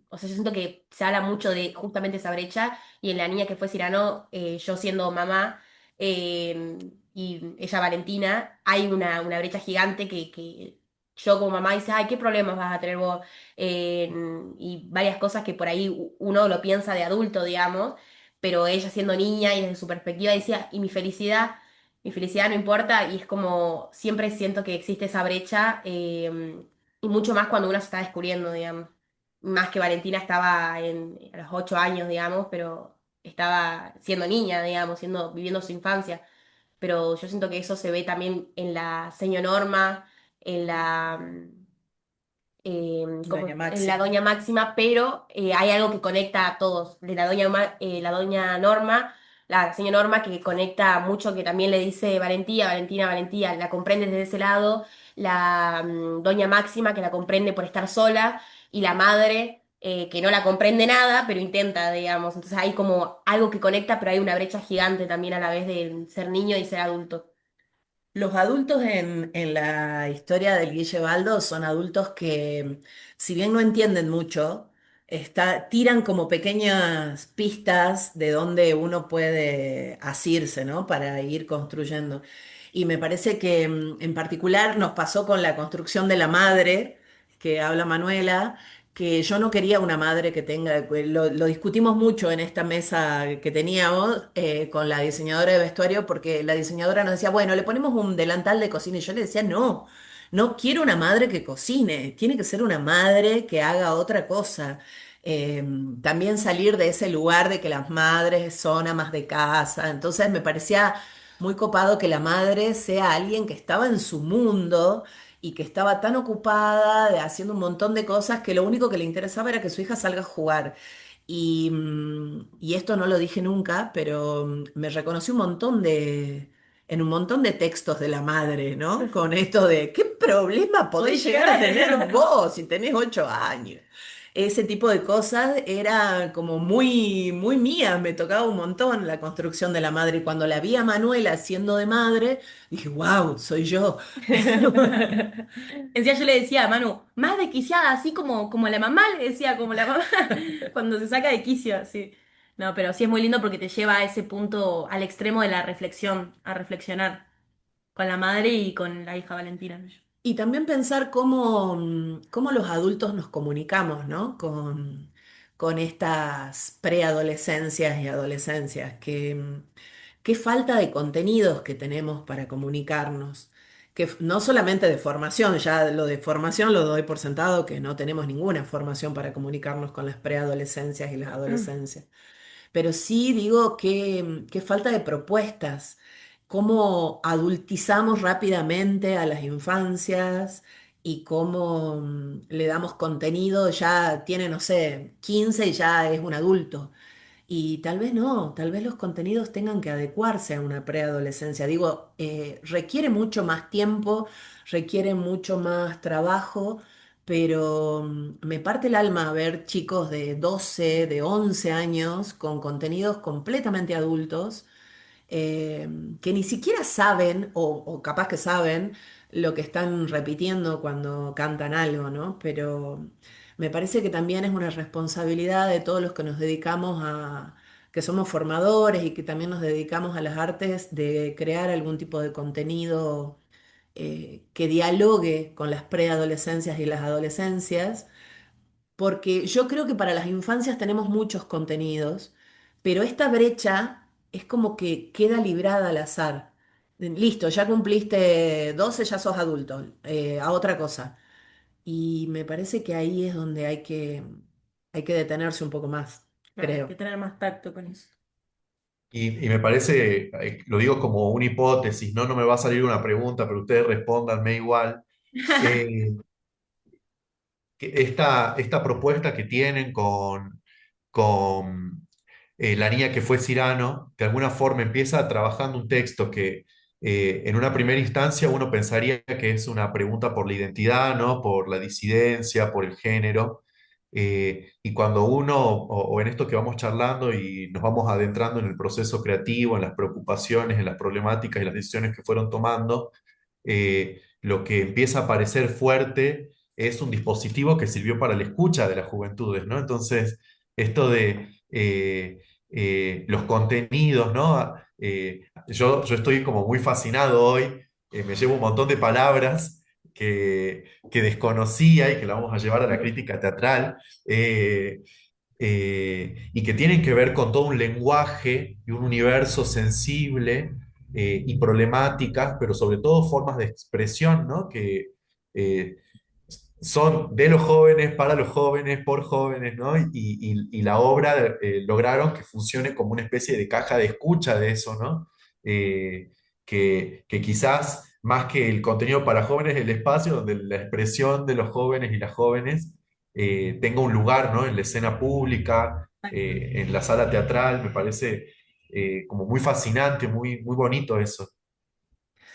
o sea, yo siento que se habla mucho de justamente esa brecha, y en La niña que fue Cirano, yo siendo mamá, eh, y ella Valentina, hay una brecha gigante que yo como mamá dice, ay, ¿qué problemas vas a tener vos? Eh, y varias cosas que por ahí uno lo piensa de adulto, digamos, pero ella siendo niña y desde su perspectiva decía, y mi felicidad no importa, y es como siempre siento que existe esa brecha, y mucho más cuando uno se está descubriendo, digamos. Más que Valentina estaba a los 8 años, digamos, pero estaba siendo niña, digamos, viviendo su infancia. Pero yo siento que eso se ve también en la seño Norma, en la Doña en la Maxi. Doña Máxima, pero hay algo que conecta a todos. De la Doña Norma, la señora Norma, que conecta mucho, que también le dice Valentía, Valentina, Valentía, la comprende desde ese lado. La Doña Máxima, que la comprende por estar sola, y la madre, que no la comprende nada, pero intenta, digamos. Entonces hay como algo que conecta, pero hay una brecha gigante también a la vez de ser niño y ser adulto. Los adultos en la historia del Guille Baldo son adultos que, si bien no entienden mucho, tiran como pequeñas pistas de dónde uno puede asirse, ¿no? Para ir construyendo. Y me parece que en particular nos pasó con la construcción de la madre, que habla Manuela, que yo no quería una madre que tenga, lo discutimos mucho en esta mesa que teníamos con la diseñadora de vestuario, porque la diseñadora nos decía, bueno, le ponemos un delantal de cocina, y yo le decía, no, no quiero una madre que cocine, tiene que ser una madre que haga otra cosa. Eh, También salir de ese lugar de que las madres son amas de casa, entonces me parecía muy copado que la madre sea alguien que estaba en su mundo y que estaba tan ocupada haciendo un montón de cosas que lo único que le interesaba era que su hija salga a jugar. Y esto no lo dije nunca, pero me reconocí en un montón de textos de la madre, ¿no? Con esto de, ¿qué problema podés Podés llegar llegar a a tener tener. vos si tenés 8 años? Ese tipo de cosas era como muy, muy mía, me tocaba un montón la construcción de la madre. Y cuando la vi a Manuela siendo de madre, dije, wow, soy yo. Encima yo le decía a Manu, más desquiciada, así como la mamá le decía, como la mamá, cuando se saca de quicio, así. No, pero sí es muy lindo porque te lleva a ese punto, al extremo de la reflexión, a reflexionar con la madre y con la hija Valentina. Y también pensar cómo los adultos nos comunicamos, ¿no? Con estas preadolescencias y adolescencias, qué falta de contenidos que tenemos para comunicarnos, no solamente de formación, ya lo de formación lo doy por sentado, que no tenemos ninguna formación para comunicarnos con las preadolescencias y las adolescencias. Pero sí digo que falta de propuestas, cómo adultizamos rápidamente a las infancias y cómo le damos contenido, ya tiene, no sé, 15 y ya es un adulto. Y tal vez no, tal vez los contenidos tengan que adecuarse a una preadolescencia. Digo, requiere mucho más tiempo, requiere mucho más trabajo, pero me parte el alma ver chicos de 12, de 11 años con contenidos completamente adultos eh, que ni siquiera saben, o capaz que saben, lo que están repitiendo cuando cantan algo, ¿no? Pero me parece que también es una responsabilidad de todos los que nos dedicamos que somos formadores y que también nos dedicamos a las artes, de crear algún tipo de contenido que dialogue con las preadolescencias y las adolescencias porque yo creo que para las infancias tenemos muchos contenidos, pero esta brecha es como que queda librada al azar. Listo, ya cumpliste 12, ya sos adulto, a otra cosa. Y me parece que ahí es donde hay que detenerse un poco más, No, hay que creo. tener más tacto con eso. Y me parece, lo digo como una hipótesis, no me va a salir una pregunta, pero ustedes respóndanme igual. eh, que esta propuesta que tienen con la niña que fue Cirano, de alguna forma empieza trabajando un texto que en una primera instancia uno pensaría que es una pregunta por la identidad, ¿no? Por la disidencia, por el género, Y cuando uno, o en esto que vamos charlando y nos vamos adentrando en el proceso creativo, en las preocupaciones, en las problemáticas y las decisiones que fueron tomando, lo que empieza a parecer fuerte es un dispositivo que sirvió para la escucha de las juventudes, ¿no? Entonces, esto de los contenidos, ¿no? Yo estoy como muy fascinado hoy, me llevo un montón de palabras que desconocía y que la vamos a llevar a la crítica teatral, eh, y que tienen que ver con todo un lenguaje y un universo sensible, y problemáticas, pero sobre todo formas de expresión, ¿no? Que eh, son de los jóvenes, para los jóvenes, por jóvenes, ¿no? Y la obra, lograron que funcione como una especie de caja de escucha de eso, ¿no? Eh, que quizás más que el contenido para jóvenes, el espacio donde la expresión de los jóvenes y las jóvenes tenga un lugar, ¿no? En la escena pública, en la sala teatral, me parece como muy fascinante, muy bonito eso.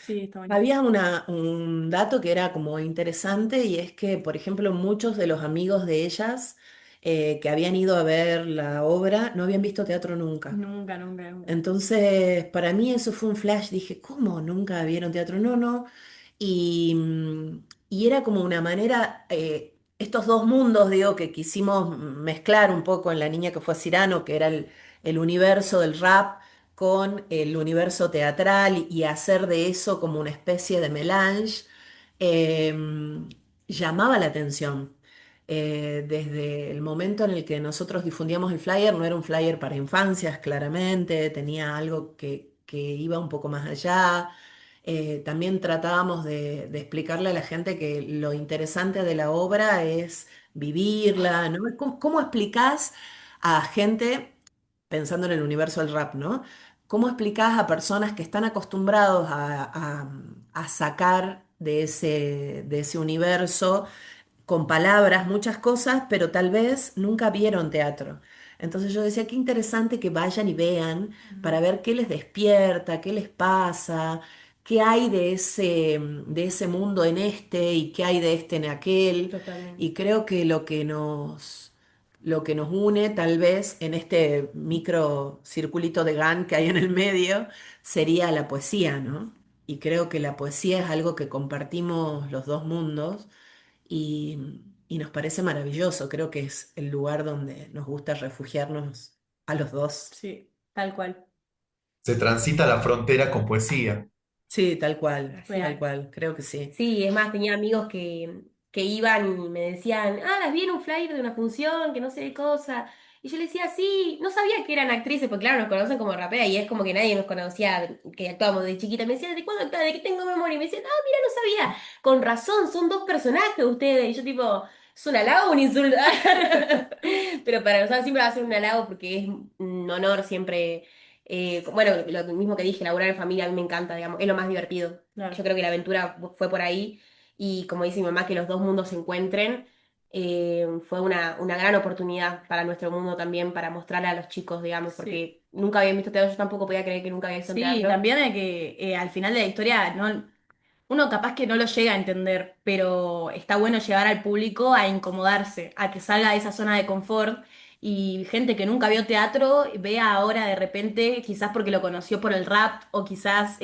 Sí, está buenísimo. Había un dato que era como interesante y es que, por ejemplo, muchos de los amigos de ellas que habían ido a ver la obra no habían visto teatro nunca. Nunca, nunca, nunca. Entonces, para mí eso fue un flash. Dije, ¿cómo nunca vieron teatro? No, no. Y era como una manera, estos dos mundos, digo, que quisimos mezclar un poco en La niña que fue a Cirano, que era el universo del rap con el universo teatral y hacer de eso como una especie de melange, eh, llamaba la atención. Desde el momento en el que nosotros difundíamos el flyer, no era un flyer para infancias, claramente, tenía algo que iba un poco más allá. También tratábamos de explicarle a la gente que lo interesante de la obra es vivirla, ¿no? ¿Cómo explicás a gente, pensando en el universo del rap, ¿no? ¿Cómo explicás a personas que están acostumbrados a sacar de ese universo con palabras muchas cosas, pero tal vez nunca vieron teatro? Entonces yo decía, qué interesante que vayan y vean para ver qué les despierta, qué les pasa, qué hay de ese mundo en este y qué hay de este en aquel. Totalmente. Y creo que lo que nos une tal vez en este micro circulito de GAN que hay en el medio sería la poesía, ¿no? Y creo que la poesía es algo que compartimos los dos mundos y nos parece maravilloso. Creo que es el lugar donde nos gusta refugiarnos a los dos. Sí, tal cual. Se transita la frontera con poesía. Sí, tal Real. cual, creo que sí. Sí, es más, tenía amigos que iban y me decían, ah, las vi en un flyer de una función, que no sé qué cosa. Y yo le decía, sí, no sabía que eran actrices, porque claro, nos conocen como rapera y es como que nadie nos conocía, que actuábamos de chiquita. Me decían, ¿de cuándo actúas? ¿De qué tengo memoria? Y me decían, ah, mira, no sabía. Con razón, son dos personajes ustedes. Y yo tipo, ¿es un halago o un insulto? Pero para nosotros siempre va a ser un halago porque es un honor siempre. Bueno, lo mismo que dije, laburar en familia a mí me encanta, digamos, es lo más divertido. Claro. Yo creo que la aventura fue por ahí y como dice mi mamá, que los dos mundos se encuentren, fue una gran oportunidad para nuestro mundo también, para mostrarle a los chicos, digamos, Sí. porque nunca habían visto teatro, yo tampoco podía creer que nunca había visto Sí, teatro. también de que al final de la historia no, uno capaz que no lo llega a entender, pero está bueno llevar al público a incomodarse, a que salga de esa zona de confort y gente que nunca vio teatro vea ahora de repente, quizás porque lo conoció por el rap o quizás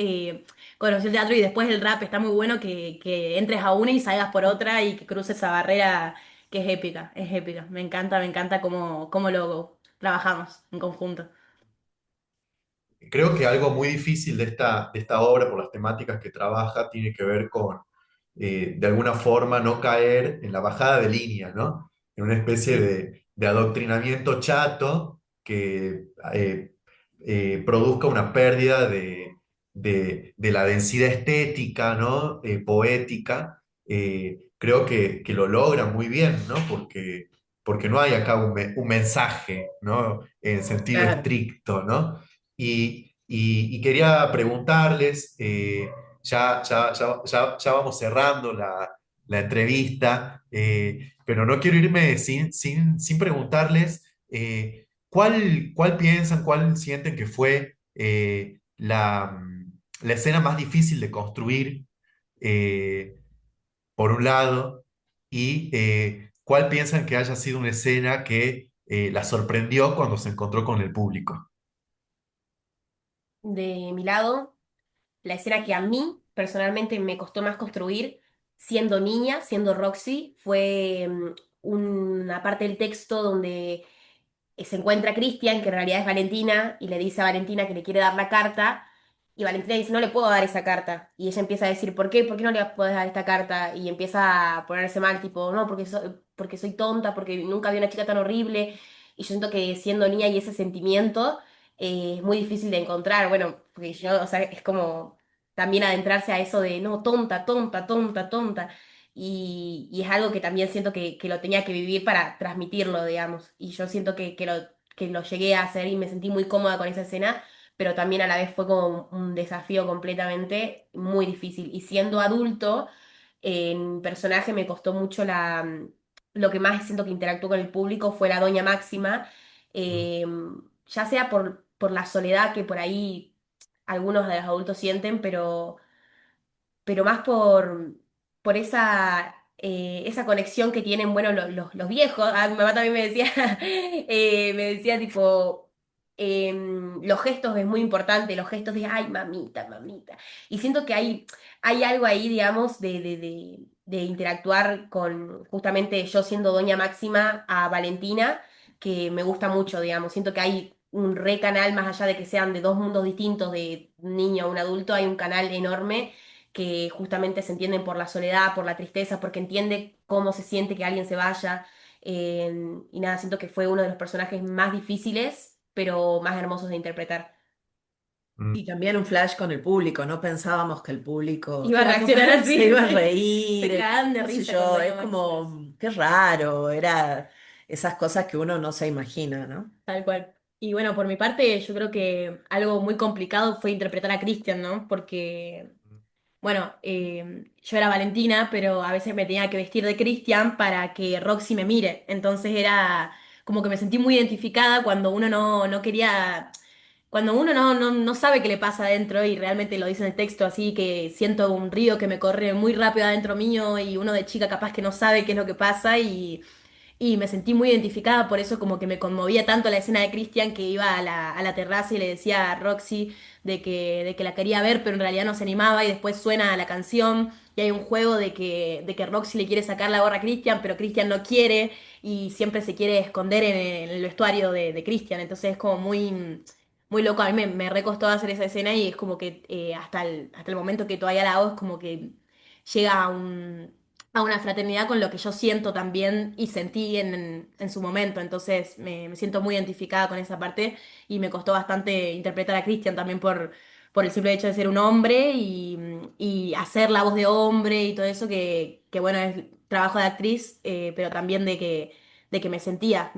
conoció el teatro y después el rap está muy bueno que entres a una y salgas por otra y que cruces esa barrera que es épica, es épica. Me encanta cómo lo trabajamos en conjunto. Creo que algo muy difícil de esta obra, por las temáticas que trabaja, tiene que ver con, de alguna forma, no caer en la bajada de línea, ¿no? En una especie Sí, de adoctrinamiento chato que produzca una pérdida de la densidad estética, ¿no? Poética. Creo que lo logra muy bien, ¿no? Porque no hay acá un mensaje, ¿no? En sentido claro. estricto, ¿no? Y quería preguntarles, ya vamos cerrando la entrevista, pero no quiero irme sin preguntarles cuál piensan, cuál sienten que fue la escena más difícil de construir, eh, por un lado, y ¿cuál piensan que haya sido una escena que la sorprendió cuando se encontró con el público? De mi lado, la escena que a mí personalmente me costó más construir, siendo niña, siendo Roxy, fue una parte del texto donde se encuentra Cristian, que en realidad es Valentina, y le dice a Valentina que le quiere dar la carta, y Valentina dice, no le puedo dar esa carta. Y ella empieza a decir, ¿por qué? ¿Por qué no le puedes dar esta carta? Y empieza a ponerse mal, tipo, no, porque soy tonta, porque nunca vi una chica tan horrible. Y yo siento que siendo niña y ese sentimiento es muy difícil de encontrar. Bueno, porque yo, o sea, es como también adentrarse a eso de, no, tonta, tonta, tonta, tonta. Y es algo que también siento que lo tenía que vivir para transmitirlo, digamos. Y yo siento que lo llegué a hacer y me sentí muy cómoda con esa escena, pero también a la vez fue como un desafío completamente muy difícil. Y siendo adulto, en personaje me costó mucho lo que más siento que interactuó con el público fue la Doña Máxima, eh, ya sea por la soledad que por ahí algunos de los adultos sienten, pero más por esa conexión que tienen, bueno, los viejos. Ah, mi mamá también me decía, me decía tipo, los gestos es muy importante, los gestos de, ay, mamita, mamita. Y siento que hay algo ahí, digamos, de interactuar con, justamente yo siendo Doña Máxima a Valentina, que me gusta mucho, digamos. Siento que hay un re canal, más allá de que sean de dos mundos distintos, de un niño a un adulto, hay un canal enorme que justamente se entienden por la soledad, por la tristeza, porque entiende cómo se siente que alguien se vaya. Y nada, siento que fue uno de los personajes más difíciles, pero más hermosos de interpretar. Mm. Y también un flash con el público, no pensábamos que el público Iba a reaccionar se así. iba a Se reír, cagan de qué sé risa con yo, Doña es Máxima. como, qué raro, era esas cosas que uno no se imagina, ¿no? Tal cual. Y bueno, por mi parte, yo creo que algo muy complicado fue interpretar a Christian, ¿no? Porque, bueno, yo era Valentina, pero a veces me tenía que vestir de Christian para que Roxy me mire. Entonces era como que me sentí muy identificada cuando uno no quería, cuando uno no sabe qué le pasa adentro y realmente lo dice en el texto, así que siento un río que me corre muy rápido adentro mío y uno de chica capaz que no sabe qué es lo que pasa y me sentí muy identificada, por eso como que me conmovía tanto la escena de Christian que iba a la terraza y le decía a Roxy de que la quería ver, pero en realidad no se animaba y después suena la canción y hay un juego de que Roxy le quiere sacar la gorra a Christian, pero Christian no quiere y siempre se quiere esconder en el vestuario de Christian, entonces es como muy loco, a mí me recostó hacer esa escena y es como que hasta el momento que todavía la hago es como que llega a una fraternidad con lo que yo siento también y sentí en su momento. Entonces me siento muy identificada con esa parte y me costó bastante interpretar a Christian también por el simple hecho de ser un hombre y hacer la voz de hombre y todo eso que bueno, es trabajo de actriz, pero también de que me sentía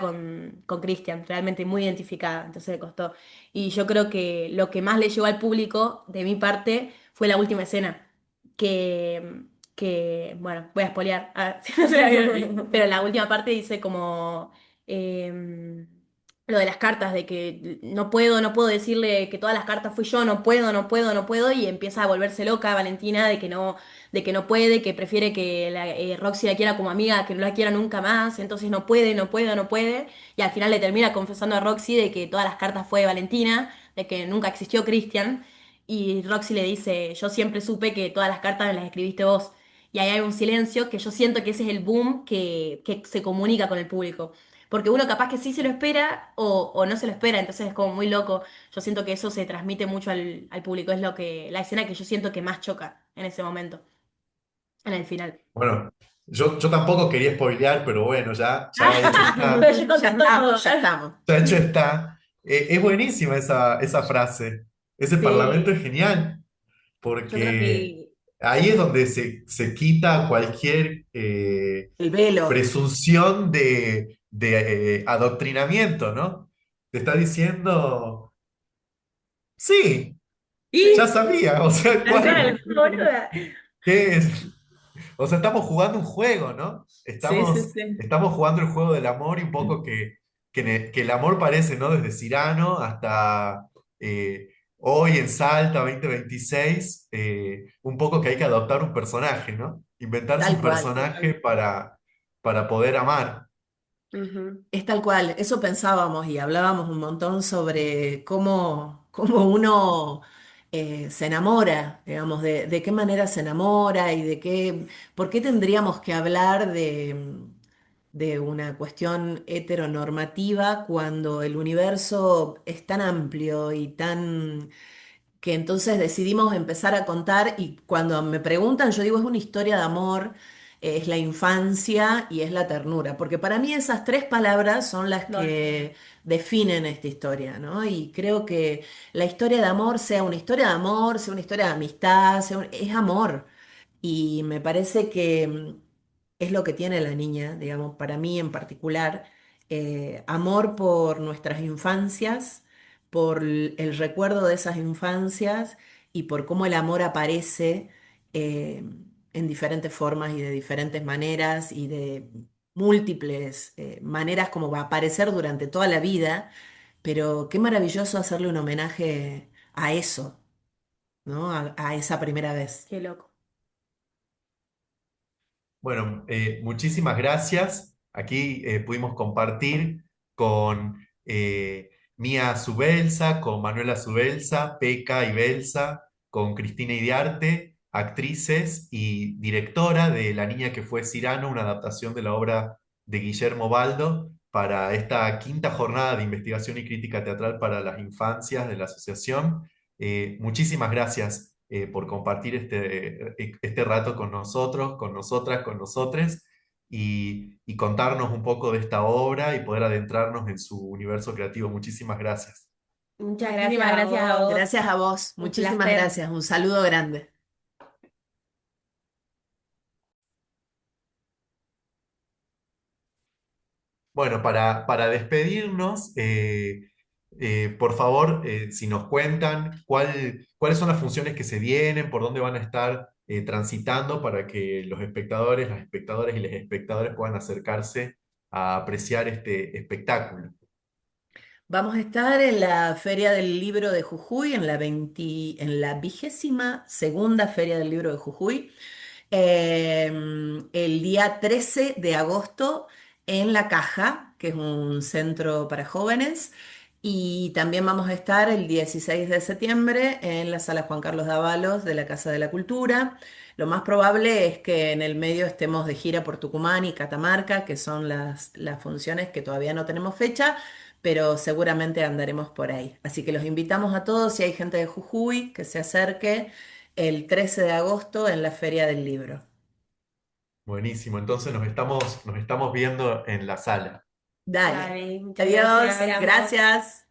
con Christian, realmente muy identificada, entonces me costó. Y yo creo que lo que más le llegó al público, de mi parte, fue la última escena que, bueno, voy a spoilear, si no se la vieron, pero la última parte dice como lo de las cartas, de que no puedo decirle que todas las cartas fui yo, no puedo, no puedo, no puedo, y empieza a volverse loca Valentina de que no puede, que prefiere que Roxy la quiera como amiga, que no la quiera nunca más, entonces no puede, no puede, no puede, y al final le termina confesando a Roxy de que todas las cartas fue de Valentina, de que nunca existió Christian. Y Roxy le dice, yo siempre supe que todas las cartas me las escribiste vos. Y ahí hay un silencio que yo siento que ese es el boom que se comunica con el público. Porque uno capaz que sí se lo espera o no se lo espera, entonces es como muy loco. Yo siento que eso se transmite mucho al público, es la escena que yo siento que más choca en ese momento, en el final. Bueno, yo tampoco quería spoilear, pero bueno, ya hecho está. Pero yo conté Ya estamos, todo. ya estamos. Ya hecho está. Es buenísima esa frase. Ese parlamento es Sí, genial, yo creo porque que ahí es donde se quita cualquier El velo. presunción de adoctrinamiento, ¿no? Te está diciendo, sí, ya y sabía, o sea, tal ¿cuál? cual, boluda. ¿Qué es? O sea, estamos jugando un juego, ¿no? Sí, sí, Estamos, sí. estamos jugando el juego del amor y un poco que el amor parece, ¿no? Desde Cirano hasta hoy en Salta 2026, un poco que hay que adoptar un personaje, ¿no? Inventarse Tal un cual. personaje para poder amar. Ujú. Es tal cual, eso pensábamos y hablábamos un montón sobre cómo uno se enamora, digamos, de qué manera se enamora y por qué tendríamos que hablar de una cuestión heteronormativa cuando el universo es tan amplio y tan que entonces decidimos empezar a contar y cuando me preguntan, yo digo, es una historia de amor, es la infancia y es la ternura, porque para mí esas tres palabras son las Lol. que definen esta historia, ¿no? Y creo que la historia de amor, sea una historia de amor, sea una historia de amistad, es amor. Y me parece que es lo que tiene la niña, digamos, para mí en particular, amor por nuestras infancias, por el recuerdo de esas infancias y por cómo el amor aparece eh, en diferentes formas y de diferentes maneras y de múltiples maneras como va a aparecer durante toda la vida, pero qué maravilloso hacerle un homenaje a eso, ¿no? A esa primera vez. Qué loco. Bueno, muchísimas gracias. Aquí pudimos compartir con Mía Subelsa, con Manuela Subelsa, Peca y Belsa, con Cristina Iriarte, actrices y directora de La niña que fue Cyrano, una adaptación de la obra de Guillermo Baldo, para esta quinta jornada de investigación y crítica teatral para las infancias de la asociación. Muchísimas gracias por compartir este rato con nosotros, con nosotras, con nosotres y contarnos un poco de esta obra y poder adentrarnos en su universo creativo. Muchísimas gracias. Muchas gracias Muchísimas a gracias a vos. vos. Gracias a vos, Un muchísimas placer. gracias, un saludo grande. Bueno, para despedirnos, por favor, si nos cuentan cuáles son las funciones que se vienen, por dónde van a estar transitando para que los espectadores, las espectadoras y los espectadores puedan acercarse a apreciar este espectáculo. Vamos a estar en la Feria del Libro de Jujuy, en la 22ª Feria del Libro de Jujuy, el día 13 de agosto en La Caja, que es un centro para jóvenes, y también vamos a estar el 16 de septiembre en la Sala Juan Carlos Dávalos de la Casa de la Cultura. Lo más probable es que en el medio estemos de gira por Tucumán y Catamarca, que son las funciones que todavía no tenemos fecha, pero seguramente andaremos por ahí. Así que los invitamos a todos, si hay gente de Jujuy, que se acerque el 13 de agosto en la Feria del Libro. Buenísimo, entonces nos estamos viendo en la sala. Dale. Dale, muchas Adiós, gracias. Esperamos. gracias.